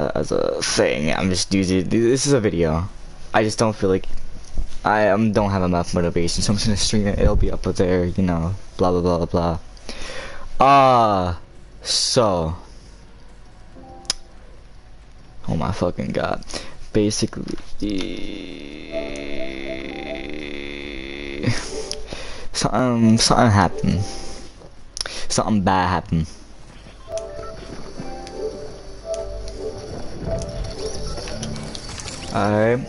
as a thing. I'm just using this is a video. I just don't feel like I don't have enough motivation, so I'm just gonna stream it. It'll be up there, you know. Blah blah blah blah. So. Oh my fucking god. Basically, something happened. Something bad happened. Alright.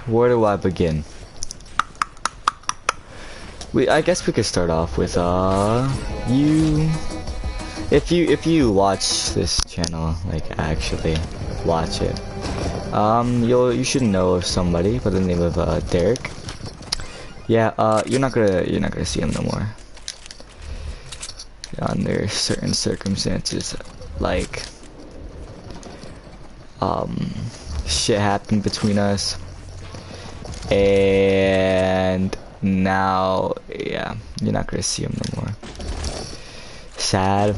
Where do I begin? I guess we could start off with, if you watch this channel, like, actually watch it, you should know of somebody by the name of, Derek. Yeah, you're not gonna see him no more. Under certain circumstances, like, shit happened between us, and now, yeah, you're not gonna see him no more. Sad,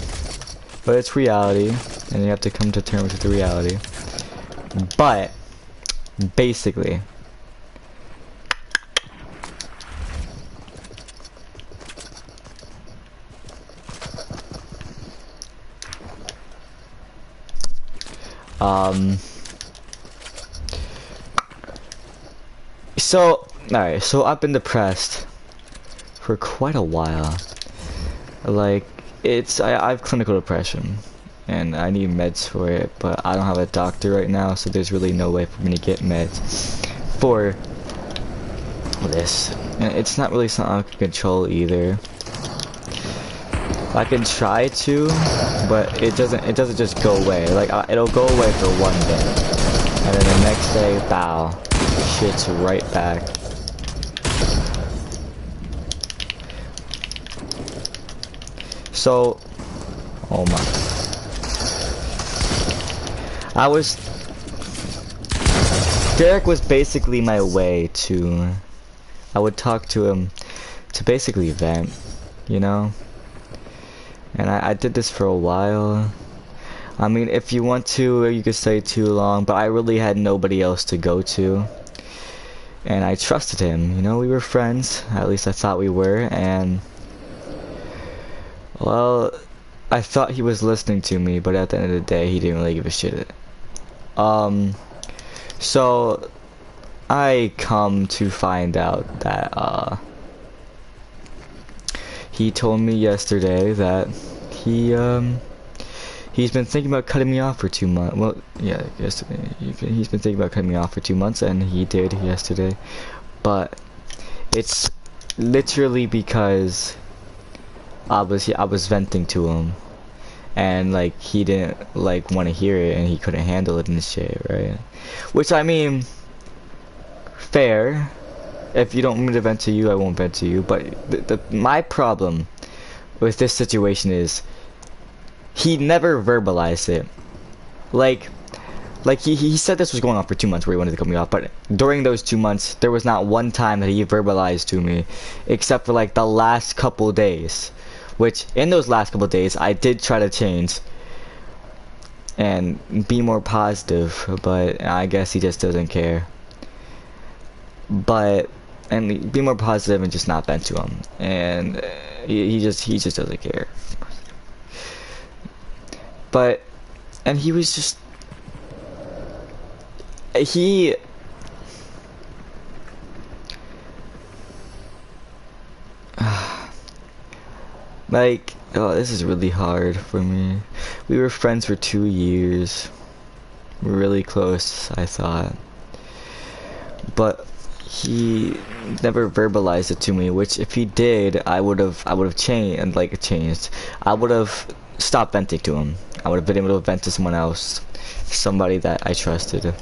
but it's reality, and you have to come to terms with the reality. But, basically, alright, so I've been depressed for quite a while. Like, I have clinical depression, and I need meds for it, but I don't have a doctor right now, so there's really no way for me to get meds for this. And it's not really something I can control either. I can try to, but it doesn't just go away. Like, it'll go away for one day, and then the next day, bow, shit's right back. So, oh my, Derek was basically my way to, I would talk to him to basically vent, you know? And I did this for a while. I mean, if you want to, you could say too long, but I really had nobody else to go to. And I trusted him, you know, we were friends, at least I thought we were, and well, I thought he was listening to me, but at the end of the day, he didn't really give a shit. So I come to find out that, he told me yesterday that he's been thinking about cutting me off for 2 months. Well, yeah, yesterday. He's been thinking about cutting me off for 2 months, and he did yesterday. But it's literally because I was venting to him, and like he didn't like want to hear it, and he couldn't handle it and shit, right? Which, I mean, fair. If you don't want me to vent to you, I won't vent to you. But my problem with this situation is he never verbalized it. Like he said this was going on for 2 months where he wanted to cut me off, but during those 2 months, there was not one time that he verbalized to me, except for like the last couple days. Which, in those last couple days, I did try to change and be more positive, but I guess he just doesn't care. And be more positive and just not vent to him, and he just doesn't care. But, and he was just, like, oh, this is really hard for me. We were friends for 2 years. We were really close, I thought. But he never verbalized it to me, which if he did, I would have changed. I would have stopped venting to him. I would have been able to vent to someone else, somebody that I trusted.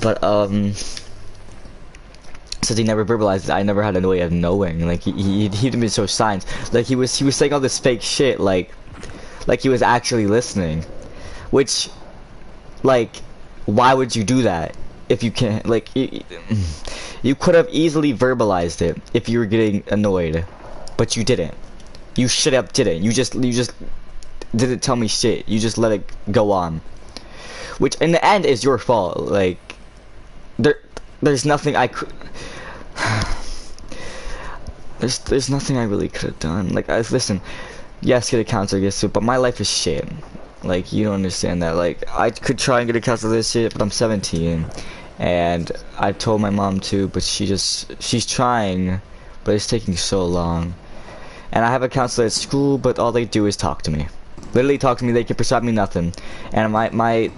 But since he never verbalized it, I never had a way of knowing. Like he didn't even show signs. Like he was saying all this fake shit, like he was actually listening. Which, like, why would you do that if you can't? Like, you could have easily verbalized it if you were getting annoyed, but you didn't. You straight up didn't. You just didn't tell me shit. You just let it go on, which in the end is your fault. Like, there's nothing I could. There's nothing I really could have done. Like, listen, yes, get a counselor, yes, but my life is shit. Like, you don't understand that. Like, I could try and get a counselor this shit, but I'm 17, and I told my mom to, but she's trying, but it's taking so long. And I have a counselor at school, but all they do is talk to me. Literally talk to me. They can prescribe me nothing. And my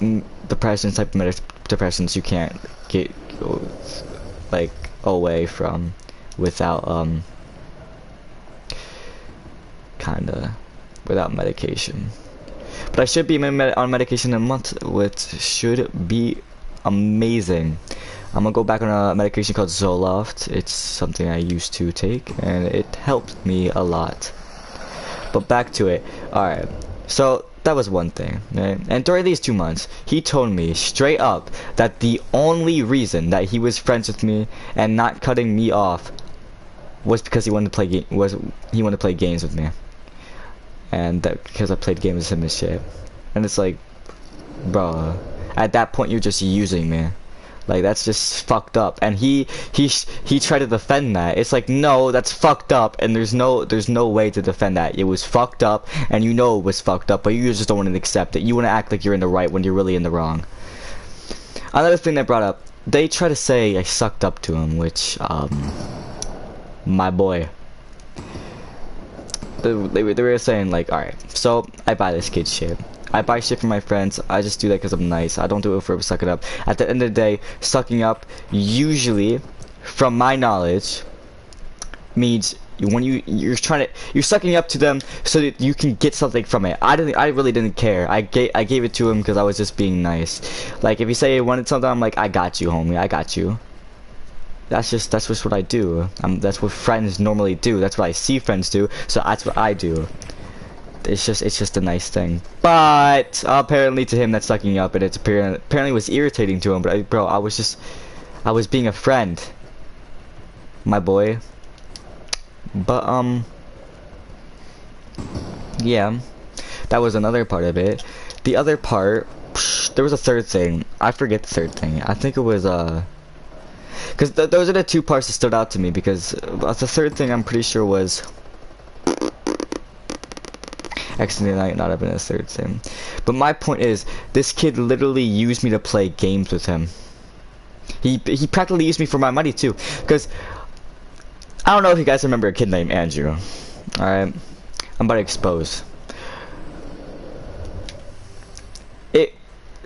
depression type of depressions you can't get like away from without kinda without medication. But I should be on medication in a month, which should be amazing. I'm gonna go back on a medication called Zoloft. It's something I used to take, and it helped me a lot. But back to it. Alright, so that was one thing, right? And during these 2 months, he told me straight up that the only reason that he was friends with me and not cutting me off was because he wanted to play games with me. And that because I played games with him and shit. And it's like, bro, at that point you're just using me. Like, that's just fucked up. And he tried to defend that. It's like, no, that's fucked up, and there's no way to defend that. It was fucked up, and you know it was fucked up, but you just don't want to accept it. You want to act like you're in the right when you're really in the wrong. Another thing they brought up, they try to say I sucked up to him, which my boy. They were saying, like, alright, so I buy this kid shit. I buy shit for my friends. I just do that because I'm nice. I don't do it for sucking up. At the end of the day, sucking up, usually, from my knowledge, means when you're sucking up to them so that you can get something from it. I really didn't care. I gave it to him because I was just being nice. Like, if you say you wanted something, I'm like, I got you, homie. I got you. That's just what I do. That's what friends normally do. That's what I see friends do. So that's what I do. It's just a nice thing. But apparently to him that's sucking up, and it's apparently was irritating to him. But bro, I was being a friend, my boy. But yeah, that was another part of it. The other part, there was a third thing. I forget the third thing. I think it was because those are the two parts that stood out to me. Because the third thing I'm pretty sure was. Actually, might not have been a third thing. But my point is, this kid literally used me to play games with him. He practically used me for my money too. Because I don't know if you guys remember a kid named Andrew. Alright, I'm about to expose.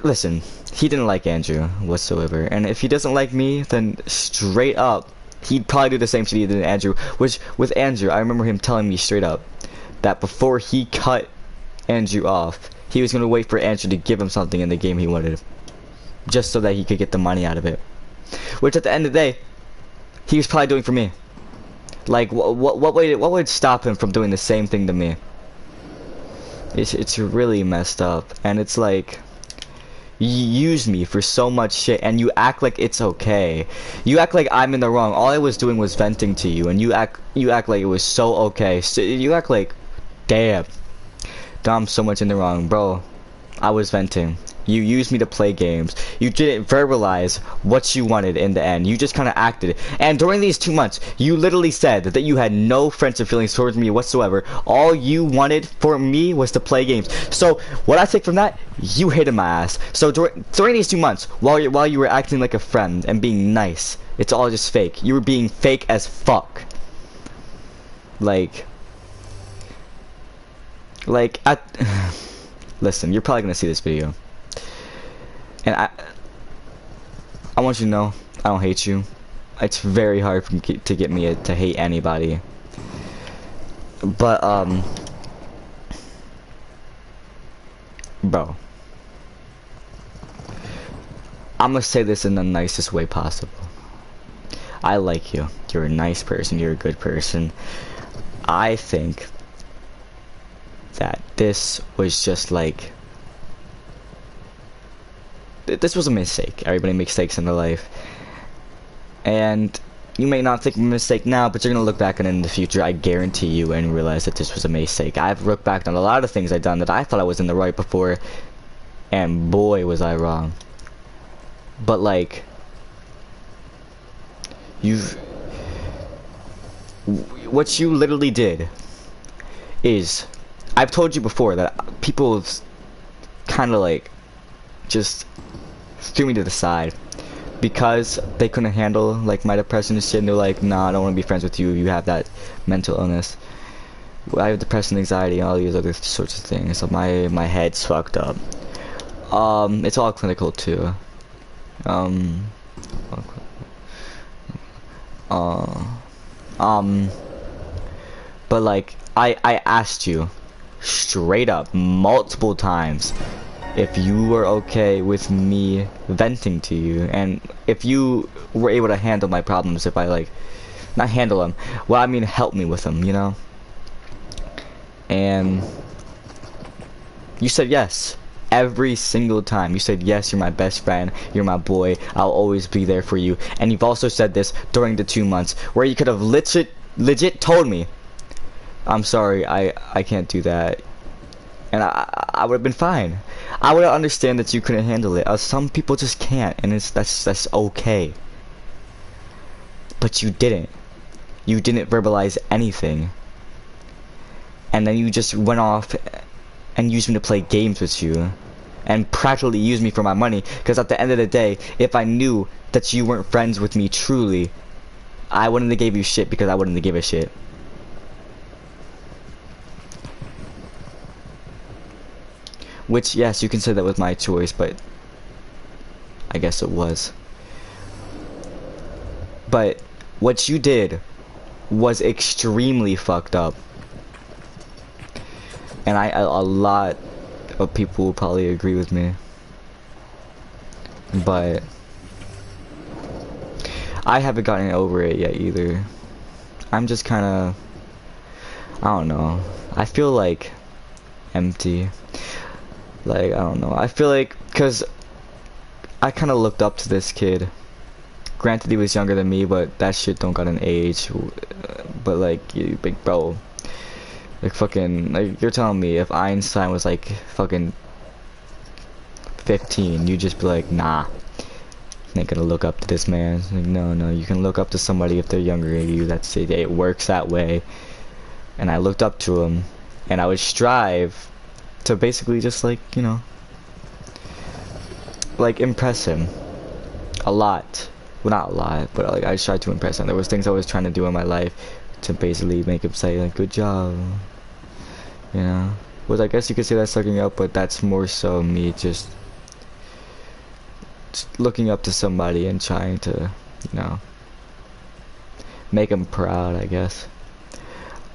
Listen, he didn't like Andrew whatsoever. And if he doesn't like me, then straight up, he'd probably do the same shit he did to Andrew. Which, with Andrew, I remember him telling me straight up that before he cut Andrew off, he was going to wait for Andrew to give him something in the game he wanted, just so that he could get the money out of it. Which at the end of the day, he was probably doing for me. Like, what would stop him from doing the same thing to me? It's really messed up, and it's like, you use me for so much shit, and you act like it's okay. You act like I'm in the wrong. All I was doing was venting to you, and you act like it was so okay. So you act like, damn, I'm so much in the wrong, bro. I was venting. You used me to play games. You didn't verbalize what you wanted in the end. You just kind of acted. And during these 2 months, you literally said that you had no friendship feelings towards me whatsoever. All you wanted for me was to play games. So what I take from that, you hated my ass. So during these 2 months, while you were acting like a friend and being nice, it's all just fake. You were being fake as fuck. Like listen, you're probably gonna see this video. And I want you to know, I don't hate you. It's very hard to get me to hate anybody. But, bro. I'm gonna say this in the nicest way possible. I like you. You're a nice person. You're a good person. I think that this was just like... This was a mistake. Everybody makes mistakes in their life. And You may not think of a mistake now, but you're gonna look back on it in the future, I guarantee you, and realize that this was a mistake. I've looked back on a lot of things I've done that I thought I was in the right before, and boy was I wrong. But like, what you literally did is, I've told you before that people kind of like just threw me to the side because they couldn't handle like my depression and shit, and they're like, nah, I don't want to be friends with you, you have that mental illness. I have depression, anxiety, and all these other sorts of things, so my head's fucked up. It's all clinical too. But like, I asked you straight up multiple times if you were okay with me venting to you, and if you were able to handle my problems, if I like, not handle them, well I mean help me with them, you know? And you said yes. Every single time you said yes, you're my best friend, you're my boy, I'll always be there for you. And you've also said this during the 2 months where you could have legit told me, I'm sorry, I can't do that, and I would have been fine. I would understand that you couldn't handle it. Some people just can't, and that's okay. But you didn't verbalize anything, and then you just went off and used me to play games with you, and practically used me for my money, because at the end of the day, if I knew that you weren't friends with me truly, I wouldn't have gave you shit, because I wouldn't have give a shit. Which, yes, you can say that was my choice, but I guess it was. But what you did was extremely fucked up. And a lot of people will probably agree with me. But I haven't gotten over it yet either. I'm just kind of, I don't know. I feel like empty. Like, I don't know. I feel like, because I kind of looked up to this kid. Granted, he was younger than me, but that shit don't got an age. But like, you big bro. Like fucking, like, you're telling me if Einstein was like fucking 15, you'd just be like, nah, you ain't gonna look up to this man. Like, no, you can look up to somebody if they're younger than you. That's it. It works that way. And I looked up to him, and I would strive to basically just like, you know, like impress him a lot. Well, not a lot, but like I tried to impress him. There was things I was trying to do in my life to basically make him say like, good job, you know. Which I guess you could say that's sucking up, but that's more so me just looking up to somebody and trying to, you know, make him proud, I guess.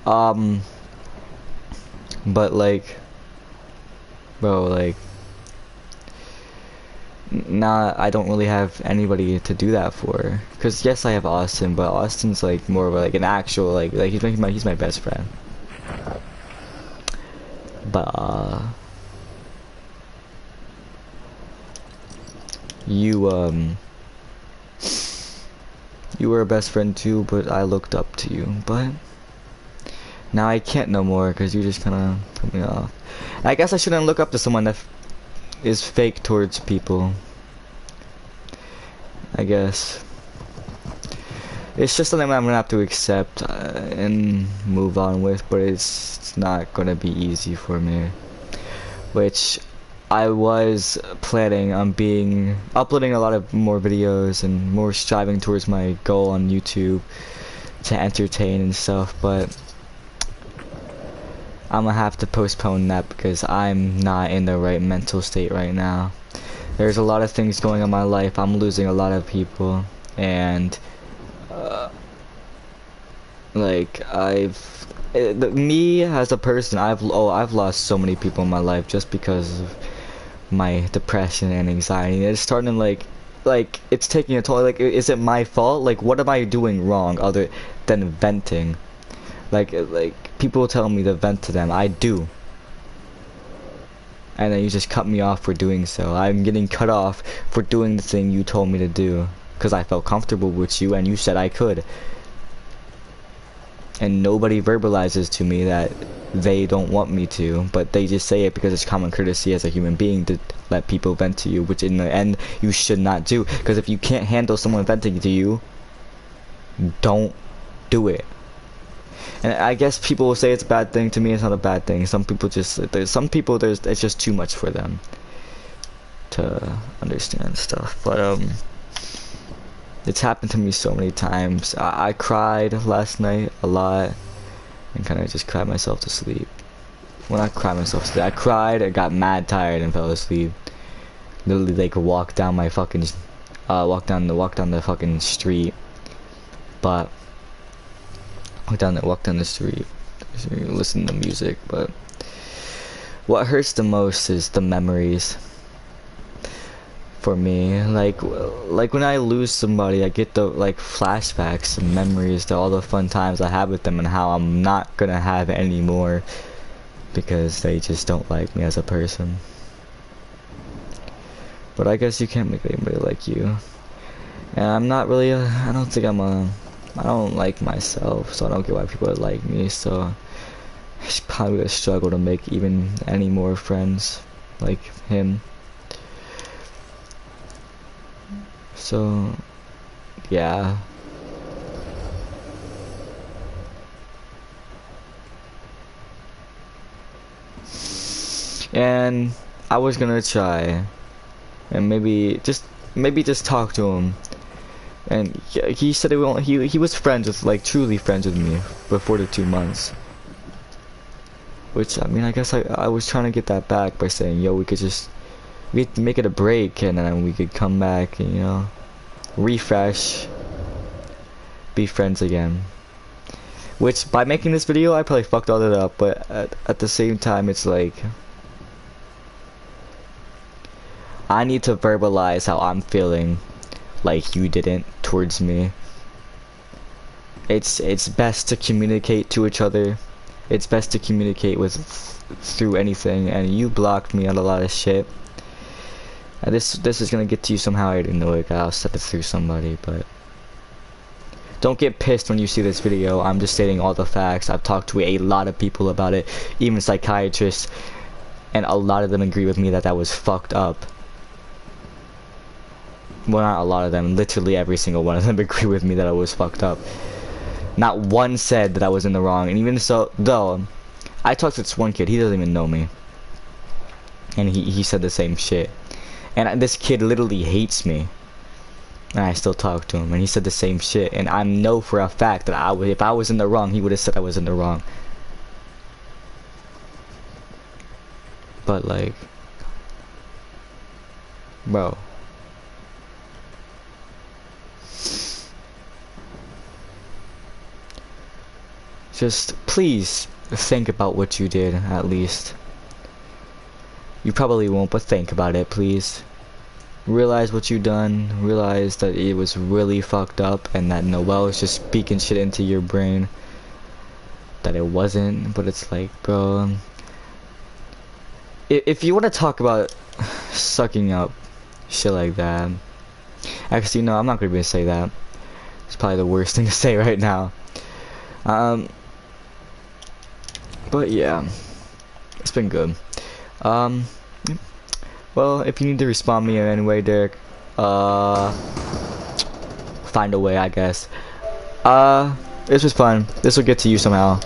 But like, bro, like, nah, I don't really have anybody to do that for. Cause yes, I have Austin, but Austin's like more of like an actual like he's my best friend. But you were a best friend too, but I looked up to you. But now I can't no more, cause you just kind of put me off. I guess I shouldn't look up to someone that is fake towards people. I guess it's just something I'm gonna have to accept and move on with, but it's not gonna be easy for me. Which I was planning on uploading a lot of more videos and more striving towards my goal on YouTube to entertain and stuff, but I'm gonna have to postpone that because I'm not in the right mental state right now. There's a lot of things going on in my life. I'm losing a lot of people, and like me as a person, I've lost so many people in my life just because of my depression and anxiety. It's starting to like it's taking a toll. Like, is it my fault? Like, what am I doing wrong other than venting? Like people tell me to vent to them. I do. And then you just cut me off for doing so. I'm getting cut off for doing the thing you told me to do. because I felt comfortable with you and you said I could. And nobody verbalizes to me that they don't want me to, but they just say it because it's common courtesy as a human being to let people vent to you, which in the end you should not do. Because if you can't handle someone venting to you, don't do it. And I guess people will say it's a bad thing. To me, it's not a bad thing. Some people it's just too much for them to understand stuff. But it's happened to me so many times. I cried last night a lot and kind of just cried myself to sleep. Well, not cried myself to sleep. I cried, I got mad tired and fell asleep. Literally, they could walk down my fucking walk down the fucking street. But walk down the street, listen to music. But what hurts the most is the memories. For me, like when I lose somebody, I get the like flashbacks and memories to all the fun times I had with them and how I'm not gonna have it anymore because they just don't like me as a person. But I guess you can't make anybody like you. And I'm not really I don't like myself, so I don't get why people would like me. So it's probably a struggle to make even any more friends like him. So, yeah. And I was gonna try, and maybe just talk to him. And he said he was friends with, like, truly friends with me before the 2 months. Which, I mean, I guess I was trying to get that back by saying, yo, we could make it a break, and then we could come back and, you know, refresh, be friends again. Which, by making this video, I probably fucked all that up, but at the same time, it's like I need to verbalize how I'm feeling, like you didn't towards me. It's best to communicate to each other. It's best to communicate through anything, and you blocked me on a lot of shit. And this is gonna get to you somehow. I already know it. I'll set it through somebody, but don't get pissed when you see this video. I'm just stating all the facts. I've talked to a lot of people about it, even psychiatrists, and a lot of them agree with me that that was fucked up. Well, not a lot of them. Literally every single one of them agree with me that I was fucked up. Not one said that I was in the wrong. And even so, though, I talked to this one kid. He doesn't even know me, and he said the same shit. And this kid literally hates me, and I still talk to him, and he said the same shit. And I know for a fact that if I was in the wrong, he would have said I was in the wrong. But like, bro, just please think about what you did, at least. You probably won't, but think about it, please. Realize what you done. Realize that it was really fucked up, and that Noel is just speaking shit into your brain that it wasn't. But it's like, bro, if you want to talk about sucking up shit like that, actually no, I'm not gonna say that. It's probably the worst thing to say right now. But yeah, it's been good. Well, if you need to respond me in any way, Derek, find a way, I guess. This was fun. This will get to you somehow.